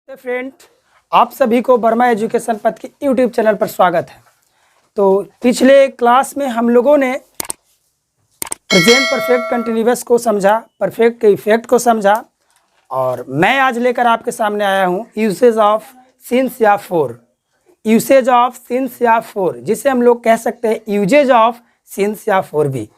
Friend, आप सभी को वर्मा एजुकेशन पथ की यूट्यूब चैनल पर स्वागत है। तो पिछले क्लास में हम लोगों ने प्रेजेंट परफेक्ट कंटिन्यूअस को समझा, परफेक्ट के इफेक्ट को समझा, और मैं आज लेकर आपके सामने आया हूं यूसेज ऑफ सिंस या फॉर। यूसेज ऑफ सिंस या फॉर, जिसे हम लोग कह सकते हैं यूजेज ऑफ सिंस या फॉर भी।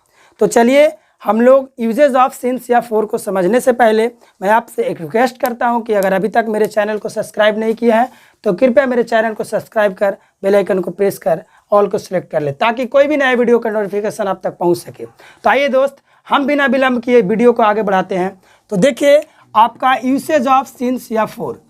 तो चलिए हम लोग यूजेज ऑफ सिंस या फॉर को समझने से पहले मैं आपसे एक रिक्वेस्ट करता हूं कि अगर अभी तक मेरे चैनल को सब्सक्राइब नहीं किया है तो कृपया मेरे चैनल को सब्सक्राइब कर बेल आइकन को प्रेस कर ऑल को सिलेक्ट कर ले, ताकि कोई भी नए वीडियो का नोटिफिकेशन आप तक पहुंच सके। तो आइए दोस्त, हम बिना विलंब किए वीडियो को आगे बढ़ाते हैं। तो देखिए आपका यूसेज ऑफ सिंस या फॉर,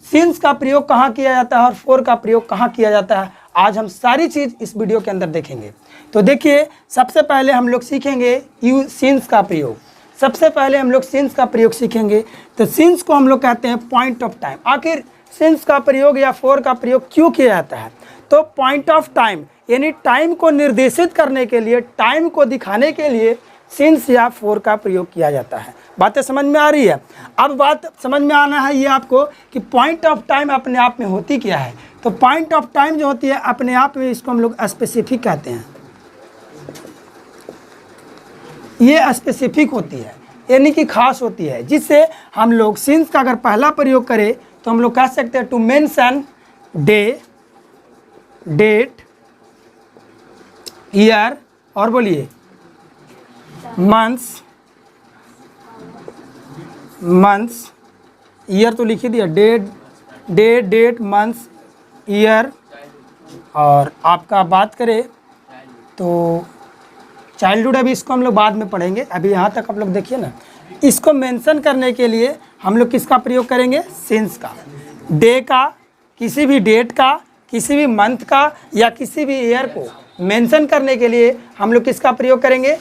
सिंस का प्रयोग कहाँ किया जाता है और फॉर का प्रयोग कहाँ किया जाता है, आज हम सारी चीज़ इस वीडियो के अंदर देखेंगे। तो देखिए सबसे पहले हम लोग सीखेंगे सिंस का प्रयोग। सबसे पहले हम लोग सिंस का प्रयोग सीखेंगे। तो सिंस को हम लोग कहते हैं पॉइंट ऑफ टाइम। आखिर सिंस का प्रयोग या फॉर का प्रयोग क्यों किया जाता है? तो पॉइंट ऑफ टाइम यानी टाइम को निर्देशित करने के लिए, टाइम को दिखाने के लिए सिंस या फॉर का प्रयोग किया जाता है। बातें समझ में आ रही है? अब बात समझ में आना है ये आपको कि पॉइंट ऑफ टाइम अपने आप में होती क्या है। तो पॉइंट ऑफ टाइम जो होती है अपने आप में, इसको हम लोग स्पेसिफिक कहते हैं। ये स्पेसिफिक होती है यानी कि खास होती है, जिससे हम लोग सिंस का अगर पहला प्रयोग करें तो हम लोग कह सकते हैं to mention day, date, year, और बोलिए मंथ्स, ईयर तो लिख ही दिया, डे, डेट, मंथ्स, ईयर। और आपका बात करें तो चाइल्डहुड, अभी इसको हम लोग बाद में पढ़ेंगे, अभी यहाँ तक आप लोग देखिए ना। इसको मेंशन करने के लिए हम लोग किसका प्रयोग करेंगे? सिंस का। डे का, किसी भी डेट का, किसी भी मंथ का या किसी भी ईयर को मेंशन करने के लिए हम लोग किसका प्रयोग करेंगे?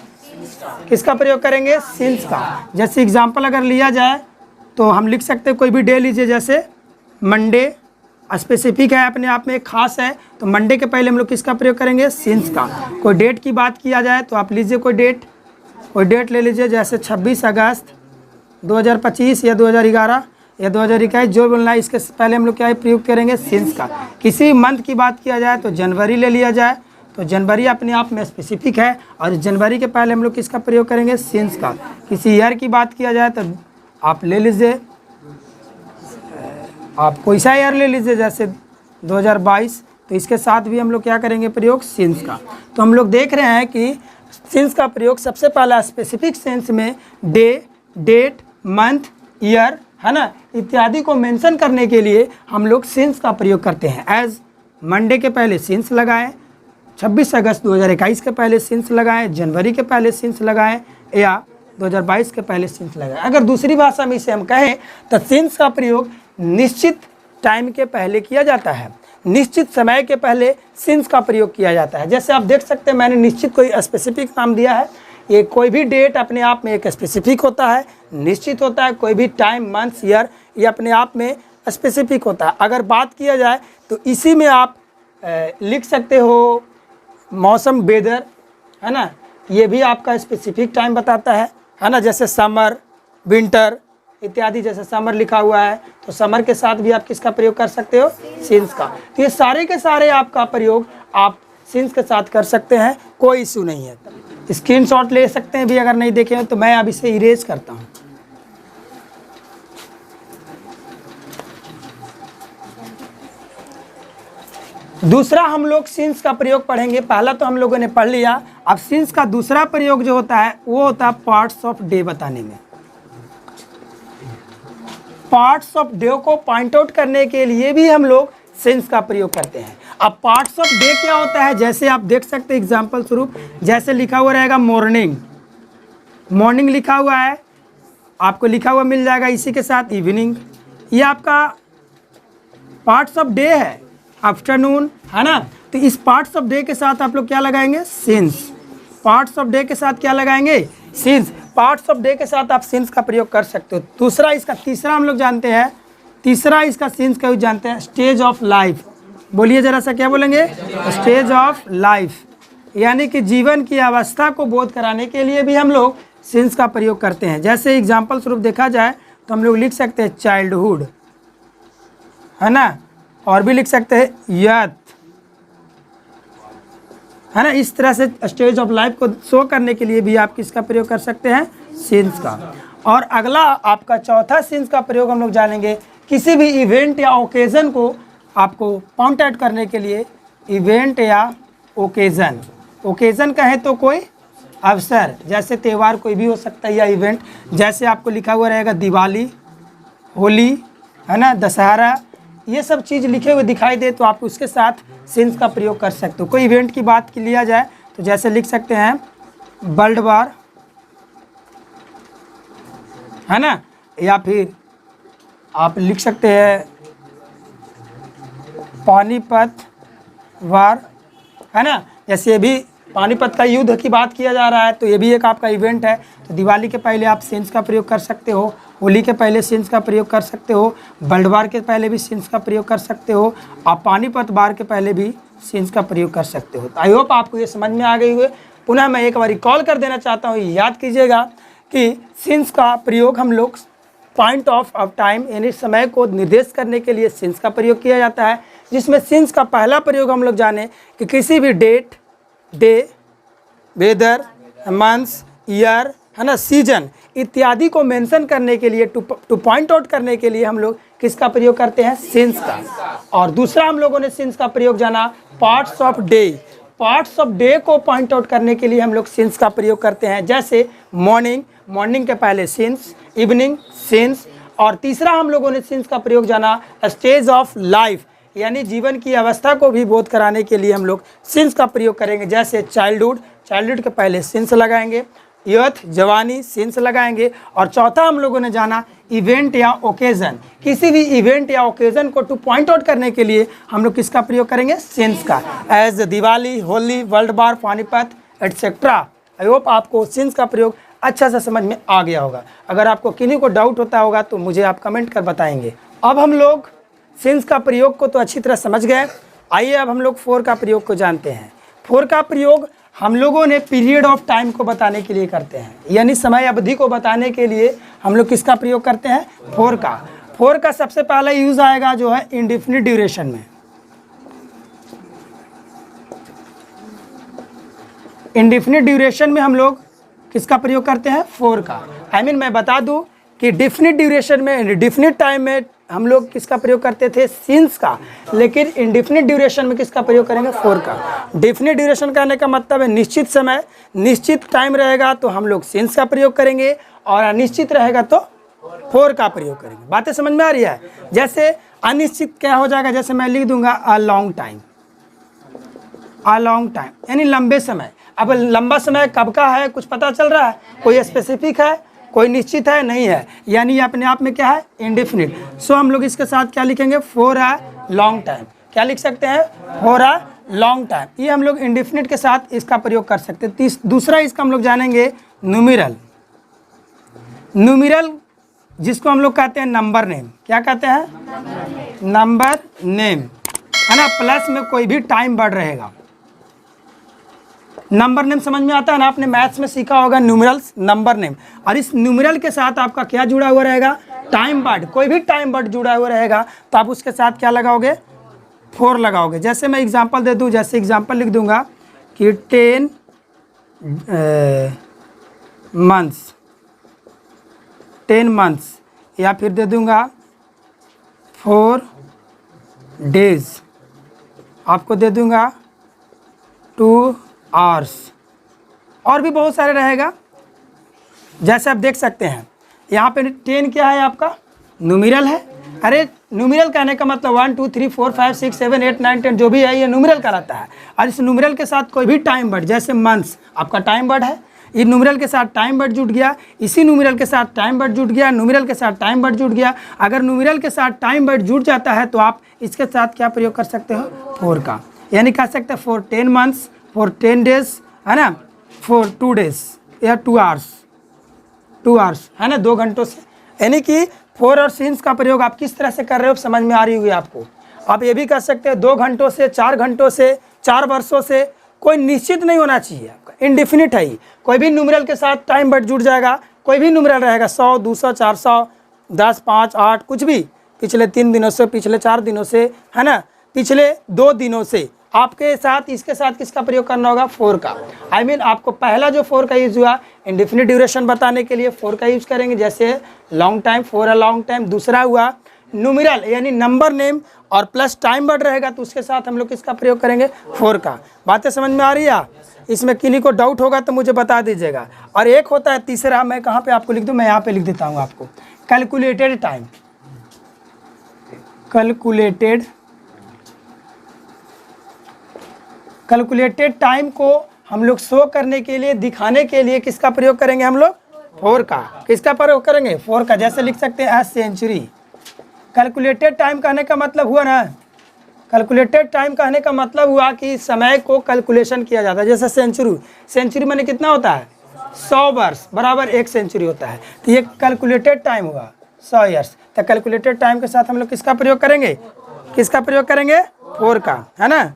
किसका प्रयोग करेंगे? सिंस का। जैसे एग्जांपल अगर लिया जाए तो हम लिख सकते हैं कोई भी डे लीजिए, जैसे मंडे स्पेसिफिक है, अपने आप में खास है, तो मंडे के पहले हम लोग किसका प्रयोग करेंगे? सिंस का। कोई डेट की बात किया जाए तो आप लीजिए कोई डेट ले लीजिए, जैसे 26 अगस्त 2025 या 2011 या 2021, जो बोलना है, इसके पहले हम लोग क्या प्रयोग करेंगे? सिंस का। किसी मंथ की बात किया जाए तो जनवरी ले लिया जाए, तो जनवरी अपने आप में स्पेसिफिक है और जनवरी के पहले हम लोग किसका प्रयोग करेंगे? सिंस का। किसी ईयर की बात किया जाए तो आप ले लीजिए, आप कोई सा ईयर ले लीजिए, जैसे 2022, तो इसके साथ भी हम लोग क्या करेंगे? प्रयोग सिंस का। तो हम लोग देख रहे हैं कि सिंस का प्रयोग सबसे पहला स्पेसिफिक सेंस में डे, डेट, मंथ, ईयर, है ना, इत्यादि को मेंशन करने के लिए हम लोग सिंस का प्रयोग करते हैं। एज मंडे के पहले सिंस लगाएं, 26 अगस्त 2021 के पहले सिंस लगाएं, जनवरी के पहले सिंस लगाएं, या 2022 के पहले सिंस लगाएं। अगर दूसरी भाषा में इसे हम कहें तो सिंस का प्रयोग निश्चित टाइम के पहले किया जाता है, निश्चित समय के पहले सिंस का प्रयोग किया जाता है। जैसे आप देख सकते हैं मैंने निश्चित कोई स्पेसिफिक नाम दिया है। ये कोई भी डेट अपने आप में एक स्पेसिफिक होता है, निश्चित होता है। कोई भी टाइम, मंथ, ईयर, ये अपने आप में स्पेसिफिक होता है। अगर बात किया जाए तो इसी में आप लिख सकते हो मौसम, वेदर, है ना, ये भी आपका स्पेसिफिक टाइम बताता है ना। जैसे समर, विंटर इत्यादि, जैसे समर लिखा हुआ है तो समर के साथ भी आप किसका प्रयोग कर सकते हो? सिंस का। तो ये सारे के सारे आपका प्रयोग आप सिंस के साथ कर सकते हैं, कोई इशू नहीं है। स्क्रीनशॉट ले सकते हैं भी अगर नहीं देखे तो मैं अब इसे इरेज करता हूँ। दूसरा हम लोग सिंस का प्रयोग पढ़ेंगे। पहला तो हम लोगों ने पढ़ लिया, अब सिंस का दूसरा प्रयोग जो होता है वो होता है पार्ट्स ऑफ डे बताने में। पार्ट्स ऑफ डे को पॉइंट आउट करने के लिए भी हम लोग सिंस का प्रयोग करते हैं। अब पार्ट्स ऑफ डे क्या होता है, जैसे आप देख सकते हैं एग्जांपल स्वरूप, जैसे लिखा हुआ रहेगा मॉर्निंग, मॉर्निंग लिखा हुआ है, आपको लिखा हुआ मिल जाएगा इसी के साथ इवनिंग, ये आपका पार्ट्स ऑफ डे है। आफ्टरनून, है ना, तो इस पार्ट्स ऑफ डे के साथ आप लोग क्या लगाएंगे? सिंस। पार्ट्स ऑफ डे के साथ क्या लगाएंगे? सिंस। पार्ट्स ऑफ डे के साथ आप सिंस का प्रयोग कर सकते हो। दूसरा इसका, तीसरा हम लोग जानते हैं, तीसरा इसका सिंस का यूज जानते हैं, स्टेज ऑफ लाइफ। बोलिए जरा सा, क्या बोलेंगे? स्टेज ऑफ लाइफ, यानी कि जीवन की अवस्था को बोध कराने के लिए भी हम लोग सिंस का प्रयोग करते हैं। जैसे एग्जाम्पल स्वरूप देखा जाए तो हम लोग लिख सकते हैं चाइल्डहुड, है ना, और भी लिख सकते हैं यथ, है ना। इस तरह से स्टेज ऑफ लाइफ को शो करने के लिए भी आप किसका प्रयोग कर सकते हैं, सिंस का। और अगला आपका चौथा सिंस का प्रयोग हम लोग जानेंगे किसी भी इवेंट या ओकेज़न को आपको पॉइंट आउट करने के लिए। इवेंट या ओकेज़न, ओकेज़न कहें तो कोई अवसर, जैसे त्यौहार कोई भी हो सकता है या इवेंट, जैसे आपको लिखा हुआ रहेगा दिवाली, होली, है ना, दशहरा, ये सब चीज़ लिखे हुए दिखाई दे तो आप उसके साथ सिंस का प्रयोग कर सकते हो। कोई इवेंट की बात की लिया जाए तो जैसे लिख सकते हैं वर्ल्ड वार, है ना, या फिर आप लिख सकते हैं पानीपत वार, है ना। जैसे अभी पानीपत का युद्ध की बात किया जा रहा है तो ये भी एक आपका इवेंट है, तो दिवाली के पहले आप सिंस का प्रयोग कर सकते हो, होली के पहले सिंस का प्रयोग कर सकते हो, वर्ल्ड वार के पहले भी सिंस का प्रयोग कर सकते हो, आप पानीपत वार के पहले भी सिंस का प्रयोग कर सकते हो। तो आई होप आपको ये समझ में आ गई हुई। पुनः मैं एक बार रिकॉल कर देना चाहता हूँ, याद कीजिएगा कि सिंस का प्रयोग हम लोग पॉइंट ऑफ टाइम यानी समय को निर्देश करने के लिए सिंस का प्रयोग किया जाता है, जिसमें सिंस का पहला प्रयोग हम लोग जाने कि किसी भी date, day, weather, months, year, है ना, सीजन इत्यादि को मेंशन करने के लिए, टू पॉइंट आउट करने के लिए हम लोग किसका प्रयोग करते हैं, सिंस का। और दूसरा हम लोगों ने सिंस का प्रयोग जाना parts of day, parts of day को पॉइंट आउट करने के लिए हम लोग सिंस का प्रयोग करते हैं, जैसे मॉर्निंग, मॉर्निंग के पहले सिंस, इवनिंग सिंस। और तीसरा हम लोगों ने सिंस का प्रयोग जाना स्टेज ऑफ लाइफ, यानी जीवन की अवस्था को भी बोध कराने के लिए हम लोग सिंस का प्रयोग करेंगे, जैसे चाइल्डहुड, चाइल्डहुड के पहले सिंस लगाएंगे, यूथ, जवानी, सिंस लगाएंगे। और चौथा हम लोगों ने जाना इवेंट या ओकेज़न, किसी भी इवेंट या ओकेज़न को टू पॉइंट आउट करने के लिए हम लोग किसका प्रयोग करेंगे, सिंस का, as Diwali, Holi, world war, Panipat etcetera. I hope आपको सिंस का प्रयोग अच्छा सा समझ में आ गया होगा। अगर आपको किन्हीं को डाउट होता होगा तो मुझे आप कमेंट कर बताएंगे। अब हम लोग सिंस का प्रयोग को तो अच्छी तरह समझ गए, आइए अब हम लोग फोर का प्रयोग को जानते हैं। फोर का प्रयोग हम लोगों ने पीरियड ऑफ टाइम को बताने के लिए करते हैं, यानी समय अवधि को बताने के लिए हम लोग किसका प्रयोग करते हैं, फोर का। फोर का सबसे पहला यूज आएगा जो है इंडेफिनिट ड्यूरेशन में। इंडेफिनिट ड्यूरेशन में हम लोग किसका प्रयोग करते हैं, फोर का। मैं बता दूं कि डिफिनिट ड्यूरेशन में, डिफिनिट टाइम में हम लोग किसका प्रयोग करते थे, सिंस का, लेकिन इंडेफिनिट ड्यूरेशन में किसका प्रयोग करेंगे, फोर का। डिफिनिट ड्यूरेशन कहने का मतलब है निश्चित समय, निश्चित टाइम रहेगा तो हम लोग सिंस का प्रयोग करेंगे, और अनिश्चित रहेगा तो फोर का प्रयोग करेंगे। बातें समझ में आ रही है। जैसे अनिश्चित क्या हो जाएगा, जैसे मैं लिख दूंगा a long time, a long time यानी लंबे समय। अब लंबा समय कब का है कुछ पता चल रहा है, कोई स्पेसिफिक है, कोई निश्चित है, नहीं है, यानी ये अपने आप में क्या है, इंडेफिनिट। सो हम लोग इसके साथ क्या लिखेंगे, फॉर अ लॉन्ग टाइम। क्या लिख सकते हैं, फॉर अ लॉन्ग टाइम। ये हम लोग इंडेफिनिट के साथ इसका प्रयोग कर सकते हैं। दूसरा इसका हम लोग जानेंगे न्यूमेरल। न्यूमेरल जिसको हम लोग कहते हैं नंबर नेम। क्या कहते हैं, नंबर नेम, है ना। प्लस में कोई भी टाइम वर्ड रहेगा। नंबर नेम समझ में आता है ना, आपने मैथ्स में सीखा होगा न्यूमेरल्स, नंबर नेम। और इस न्यूमेरल के साथ आपका क्या जुड़ा हुआ रहेगा, टाइम वर्ड। कोई भी टाइम वर्ड जुड़ा हुआ रहेगा तो आप उसके साथ क्या लगाओगे, फोर लगाओगे। जैसे मैं एग्जांपल दे दूं, जैसे एग्जांपल लिख दूंगा कि 10 मंथ्स, 10 मंथ्स, या फिर दे दूंगा 4 डेज, आपको दे दूंगा 2 आवर्स, और भी बहुत सारे रहेगा। जैसे आप देख सकते हैं यहाँ पे 10 क्या है, आपका न्यूमेरल है। अरे न्यूमेरल कहने का मतलब 1 2 3 4 5 6 7 8 9 10 जो भी है ये न्यूमेरल कहलाता है। और इस न्यूमेरल के साथ कोई भी टाइम वर्ड, जैसे मंथ्स आपका टाइम वर्ड है, ये न्यूमेरल के साथ टाइम वर्ड जुड़ गया, इसी न्यूमेरल के साथ टाइम वर्ड जुड़ गया, न्यूमेरल के साथ टाइम वर्ड जुड़ गया। अगर न्यूमेरल के साथ टाइम वर्ड जुड़ जाता है तो आप इसके साथ क्या प्रयोग कर सकते हो, फोर का। यानी कह सकते हैं फॉर 10 मंथ्स, फॉर 10 डेज, है ना, फॉर 2 डेज या 2 आवर्स, 2 आवर्स, है ना, 2 घंटों से। यानी कि फोर और सिंस का प्रयोग आप किस तरह से कर रहे हो समझ में आ रही होगी आपको। आप ये भी कर सकते हैं 2 घंटों से, 4 घंटों से, 4 वर्षों से, कोई निश्चित नहीं होना चाहिए आपका, इंडेफिनिट है ही। कोई भी न्यूमेरल के साथ टाइम वर्ड जुड़ जाएगा, कोई भी न्यूमेरल रहेगा, 100 200 400 10 5 8 कुछ भी, पिछले 3 दिनों से, पिछले 4 दिनों से, है ना, पिछले 2 दिनों से आपके साथ इसके साथ किसका प्रयोग करना होगा? फोर का। आई मीन आपको पहला जो फोर का यूज़ हुआ इंडेफिनिट ड्यूरेशन बताने के लिए फोर का यूज़ करेंगे, जैसे long time, for a long time. दूसरा हुआ न्यूमेरल यानी नंबर नेम और प्लस टाइम वर्ड रहेगा तो उसके साथ हम लोग किसका प्रयोग करेंगे? फोर का। बातें समझ में आ रही है? इसमें किन्हीं को डाउट होगा तो मुझे बता दीजिएगा। और एक होता है तीसरा, मैं कहाँ पे आपको लिख दूँ? मैं यहाँ पे लिख देता हूँ आपको, कैलकुलेटेड टाइम। कैलकुलेटेड टाइम को हम लोग शो करने के लिए, दिखाने के लिए किसका प्रयोग करेंगे हम लोग? फोर का। किसका प्रयोग करेंगे? फोर का। जैसे लिख सकते हैं एज सेंचुरी। कैलकुलेटेड टाइम कहने का मतलब हुआ ना, कैलकुलेटेड टाइम कहने का मतलब हुआ कि समय को कैलकुलेशन किया जाता है। जैसे सेंचुरी माने कितना होता है? 100 वर्ष बराबर 1 सेंचुरी होता है। तो ये कैलकुलेटेड टाइम हुआ 100 ईयर्स। तो कैलकुलेटेड टाइम के साथ हम लोग किसका प्रयोग करेंगे? किसका प्रयोग करेंगे? फोर का, है ना,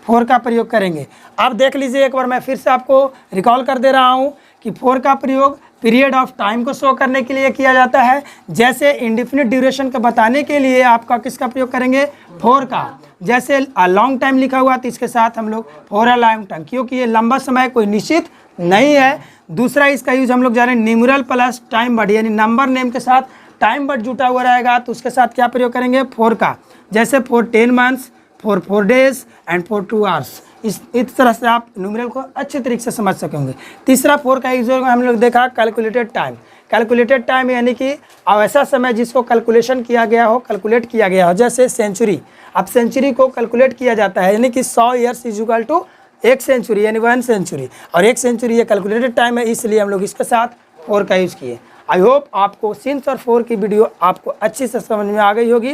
फोर का प्रयोग करेंगे। अब देख लीजिए एक बार मैं फिर से आपको रिकॉल कर दे रहा हूँ कि फोर का प्रयोग पीरियड ऑफ टाइम को शो करने के लिए किया जाता है। जैसे इंडेफिनिट ड्यूरेशन को बताने के लिए आपका किसका प्रयोग करेंगे? फोर का। जैसे लॉन्ग टाइम लिखा हुआ तो इसके साथ हम लोग फॉर अ लॉन्ग टाइम, क्योंकि ये लंबा समय कोई निश्चित नहीं है। दूसरा इसका यूज हम लोग जाने न्यूमेरल प्लस टाइम वर्ड यानी नंबर नेम के साथ टाइम वर्ड जुटा हुआ रहेगा तो उसके साथ क्या प्रयोग करेंगे? फोर का। जैसे for 10 months, for 4 days and for 2 hours. इस तरह से आप न्यूमेरल को अच्छे तरीके से समझ सकेंगे। तीसरा फोर का यूज हम लोग देखा कैलकुलेटेड टाइम। कैलकुलेटेड टाइम यानी कि ऐसा समय जिसको कैलकुलेशन किया गया हो, कैलकुलेट किया गया हो। जैसे सेंचुरी, अब सेंचुरी को कैलकुलेट किया जाता है यानी कि 100 years is equal to 1 century यानी 1 सेंचुरी, और 1 सेंचुरी ये कैलकुलेटेड टाइम है, इसलिए हम लोग इसके साथ फोर का यूज़ किए। आई होप आपको सिंस और फोर की वीडियो आपको अच्छी से समझ में आ गई होगी।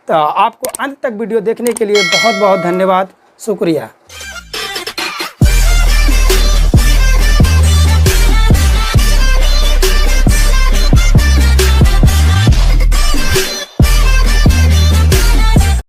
तो आपको अंत तक वीडियो देखने के लिए बहुत बहुत धन्यवाद, शुक्रिया।